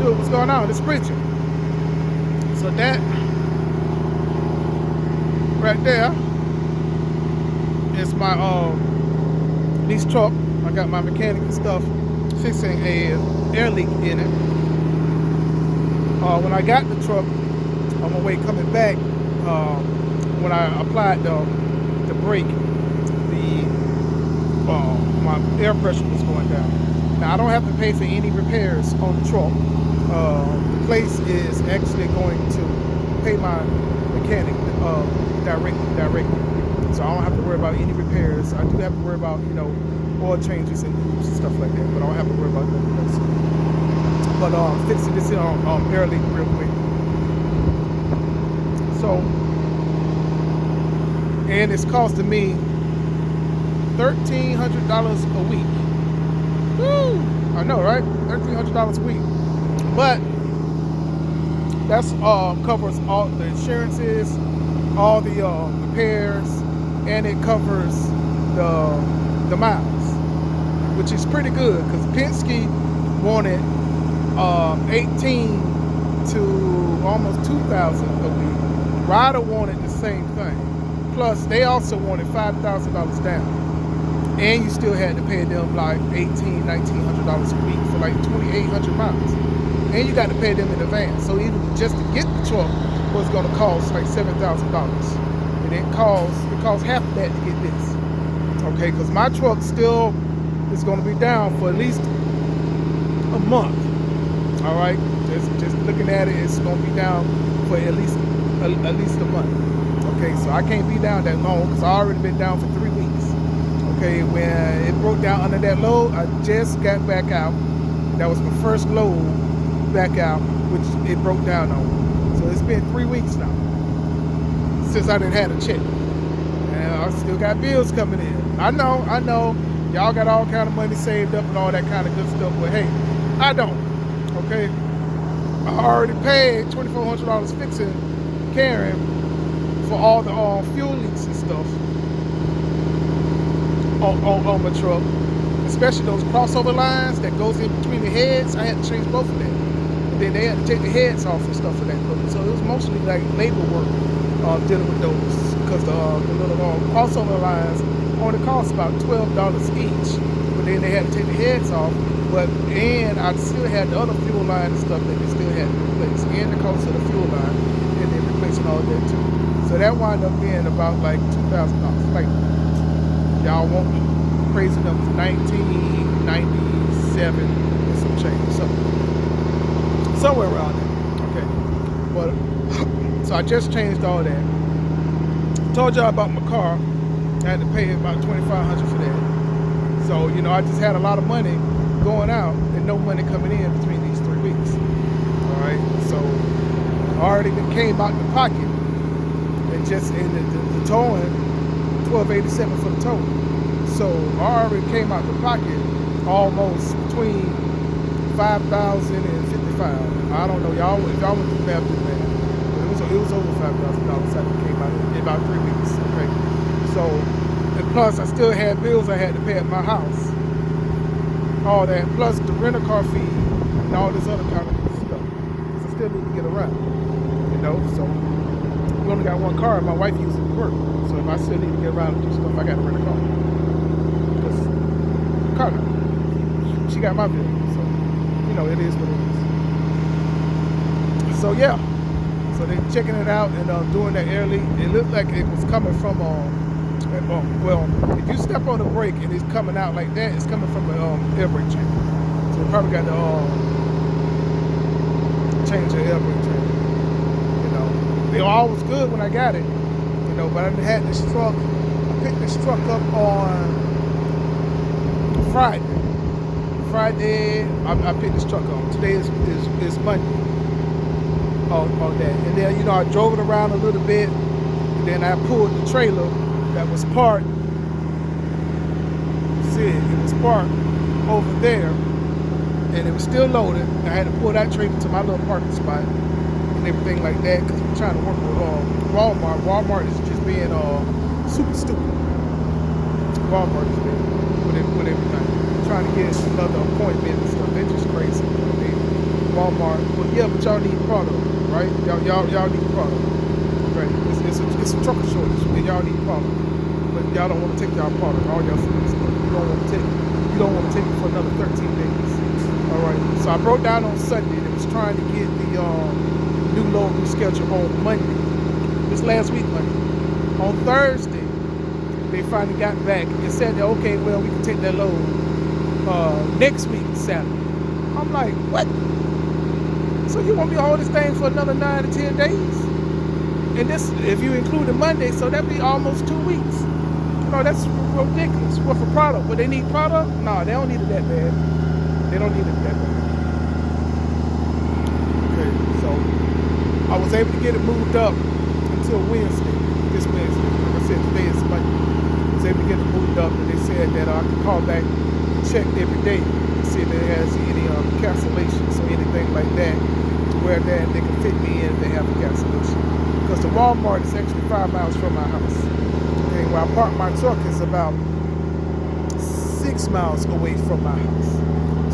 shoot what's going on. It's preaching. So that right there is my lease truck. I got my mechanic and stuff fixing a air leak in it. When I got the truck on my way coming back, when I applied the brake, my air pressure was going down. Now I don't have to pay for any repairs on the truck. The place is actually going to pay my mechanic directly. So I don't have to worry about any repairs. I do have to worry about, oil changes and loops and stuff like that, but I don't have to worry about nothing else. But fixing this air leak real quick. So, and it's costing me $1,300 a week. Woo! I know, right? $1,300 a week. But that's covers all the insurances, all the repairs, and it covers the miles, which is pretty good because Penske wanted 18 to almost 2,000 a week. Ryder wanted the same thing. Plus, they also wanted $5,000 down. And you still had to pay them like $1,800, $1,900 a week for like 2,800 miles. And you got to pay them in advance. So even just to get the truck was going to cost like $7,000. And it costs half of that to get this. Okay, because my truck still is going to be down for at least a month. All right, just looking at it, it's going to be down for at least a month. Okay, so I can't be down that long because I already been down for 3 weeks. Okay, when it broke down under that load, I just got back out. That was my first load back out, which it broke down on. So it's been 3 weeks now since I didn't have a check. And I still got bills coming in. I know. Y'all got all kind of money saved up and all that kind of good stuff, but hey, I don't. Okay? I already paid $2,400 fixing Karen for all the fuel leaks and stuff on my truck, especially those crossover lines that goes in between the heads. I had to change both of them, and then they had to take the heads off and stuff for that purpose. So it was mostly like labor work dealing with those, because the little crossover lines only cost about $12 each, but then they had to take the heads off. And I still had the other fuel line and stuff that they still had to replace, and the cost of the fuel line, and then replacing all that too. So that wound up being about like $2,000. Like, y'all want crazy numbers, 1997 and some change, somewhere around there. Okay, but so I just changed all that. Told y'all about my car. I had to pay about $2,500 for that. So I just had a lot of money going out and no money coming in between these 3 weeks. All right, so I already came out the pocket, and just in the towing, $1,287 for the tow. So I already came out the pocket almost between $5,000 and $55,000. I don't know, y'all. If y'all want to do math, do math. It was over $5,000 after it came out in about 3 weeks. Okay, so and plus I still had bills I had to pay at my house. All that, plus the rental car fee and all this other kind of stuff. Because I still need to get around, so we only got one car and my wife uses it to work. So if I still need to get around and do stuff, I got to rent a car. Because the car now, she got my vehicle, so it is what it is. So yeah, so they checking it out and doing that air leak. It looked like it was coming from well, if you step on the brake and it's coming out like that, it's coming from the air brake chamber. So we probably got to change the air brake chamber. It all was good when I got it, but I had this truck. I picked this truck up on Friday. I picked this truck up. Today is Monday. On that, and then I drove it around a little bit, and then I pulled the trailer that was parked. It was parked over there, and it was still loaded. I had to pull that trailer to my little parking spot and everything like that, because we're trying to work with Walmart. Walmart is just being super stupid. Walmart is being with everything. Trying to get another appointment and stuff. They're just crazy. Walmart. Well, yeah, but y'all need product, right? Y'all need product. Right? It's a trucker shortage, and y'all need product. But y'all don't want to take y'all product, all y'all food stuff. You don't want to take it. You don't want to take it for another 13 days. All right. So I broke down on Sunday. They was trying to get the new load rescheduled on Monday. This last week, Monday. On Thursday, they finally got back and said that, okay, well, we can take that load next week, Saturday. I'm like, what? So you want me to hold this thing for another 9 to 10 days? And this, if you include the Monday, so that'd be almost 2 weeks. You know, that's ridiculous. What for product? But they need product? No, they don't need it that bad. They don't need it that bad. Okay, so I was able to get it moved up until Wednesday, this Wednesday. Like I said, today is Monday. I was able to get it moved up, and they said that I could call back and check every day to see if it has any cancellations or anything like that, to where they can fit me in if they have a cancellation. Because the Walmart is actually 5 miles from my house. Okay, where I park my truck is about 6 miles away from my house.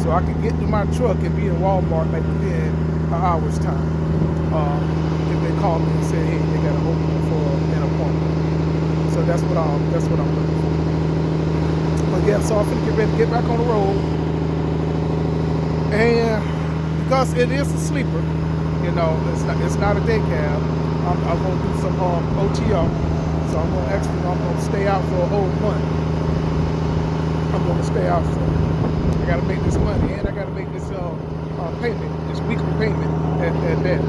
So I can get to my truck and be in Walmart like within an hour's time. If they call me and say, hey, they got an opening for an appointment. So that's what I'm looking for. But yeah, so I'm gonna get ready to get back on the road. And because it is a sleeper, you know, it's not a day cab. I'm gonna do some OTR. So I'm gonna stay out for a whole month. I'm gonna stay out for. I gotta make this money, and I gotta make this payment, this weekly payment at that.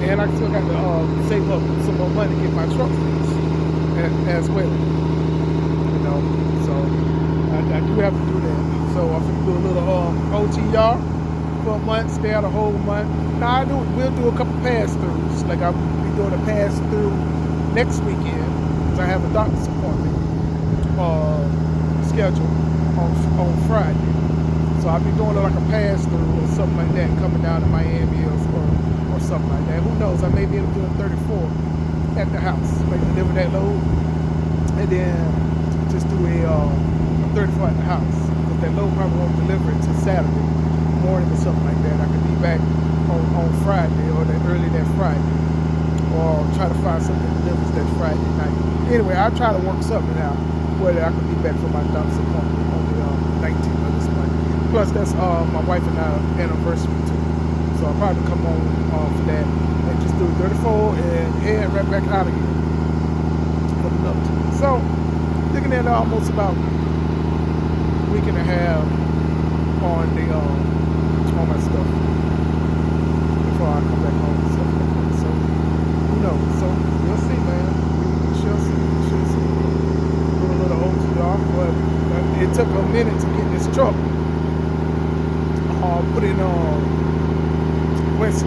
And I still got to save up some more money to get my truck fixed as well. You know, so I do have to do that. So I'm gonna do a little OTR for a month, stay out a whole month. Now we'll do a couple pass-throughs. Like I'll be doing a pass-through next weekend because I have a doctor's appointment scheduled on Friday. So I'll be doing like a pass-through or something like that, coming down to Miami or something like that. Who knows? I may be able to do a 34 at the house, like deliver that load, and then just do a 34 at the house. Because that load probably won't deliver it till Saturday morning or something like that. I could be back on Friday or early that Friday, or try to find something that delivers that Friday night. Anyway, I'll try to work something out whether I could be back for my doctor's appointment on the 19th of this month. Plus, that's my wife and our anniversary too. So I'll probably come on for that and just do 34 and head right back out again for another 2 weeks. So looking at almost about a week and a half on the on my stuff before I come back home and stuff like that. So who knows? So we'll see, man. We shall see. We shall see. Do a little OTR, but it took a minute to get this truck. Put it on West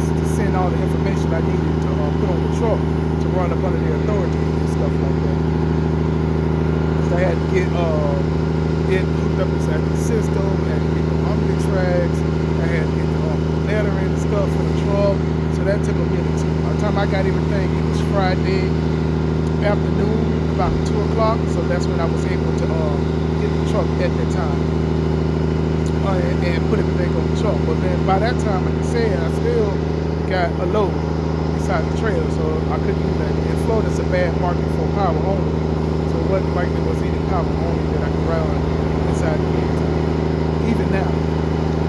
to send all the information I needed to put on the truck to run up under the authority and stuff like that. So I had to get it hooked up inside the system, had to get the Omnitrax, I had to get the lettering and stuff for the truck. So that took a minute too. By the time I got everything, it was Friday afternoon, about 2 o'clock. So that's when I was able to get the truck at that time. And put everything on the truck. But then by that time, like I said, I still got a load inside the trailer, so I couldn't do that. And Florida's a bad market for power only, so it wasn't like there was any power only that I could run inside the vehicle, even now.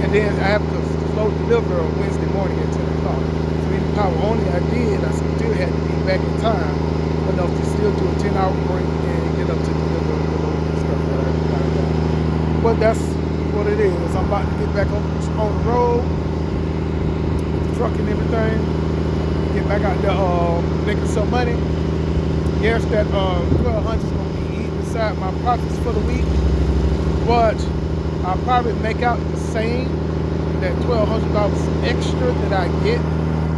And then I have to slow deliver on Wednesday morning at 10 o'clock. So any power only I did, I still had to be back in time enough to still do a 10-hour break and get up to deliver the load and stuff that I got. But that's what it is. I'm about to get back on the road with the truck and everything, get back out there making some money. Yes, that 1,200 is going to be eating inside my profits for the week, but I'll probably make out the same, that $1,200 extra that I get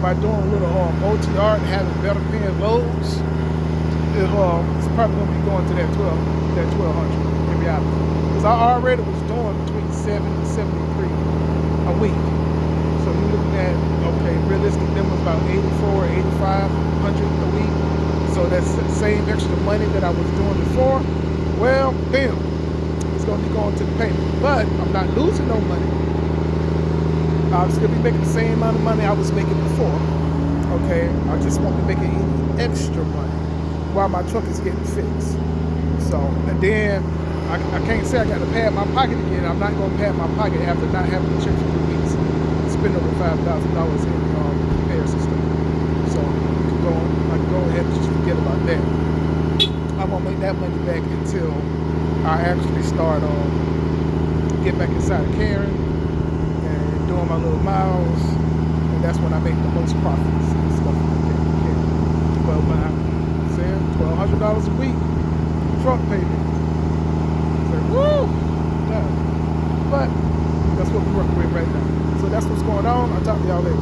by doing a little OTR and having better paying loads. It's probably going to be going to that 1,200 in reality. Because I already was doing between 70 and 73 a week. So you're looking at, okay, realistic numbers about 84, 8,500 a week. So that's the same extra money that I was doing before. Well, bam, it's going to be going to the payment. But I'm not losing no money. I'll still be making the same amount of money I was making before. Okay, I just won't be making any extra money while my truck is getting fixed. So, and then I can't say I got to pad my pocket again. I'm not going to pad my pocket after not having a check for 2 weeks and spend over $5,000 in repairs and stuff. So I can go ahead and just forget about that. I won't make that money back until I actually start get back inside of Karen and doing my little miles, and that's when I make the most profits and stuff like that. But when I'm saying $1,200 a week truck payment, it's like woo, yeah. But that's what we're working with right now. So that's what's going on. I'll talk to y'all later.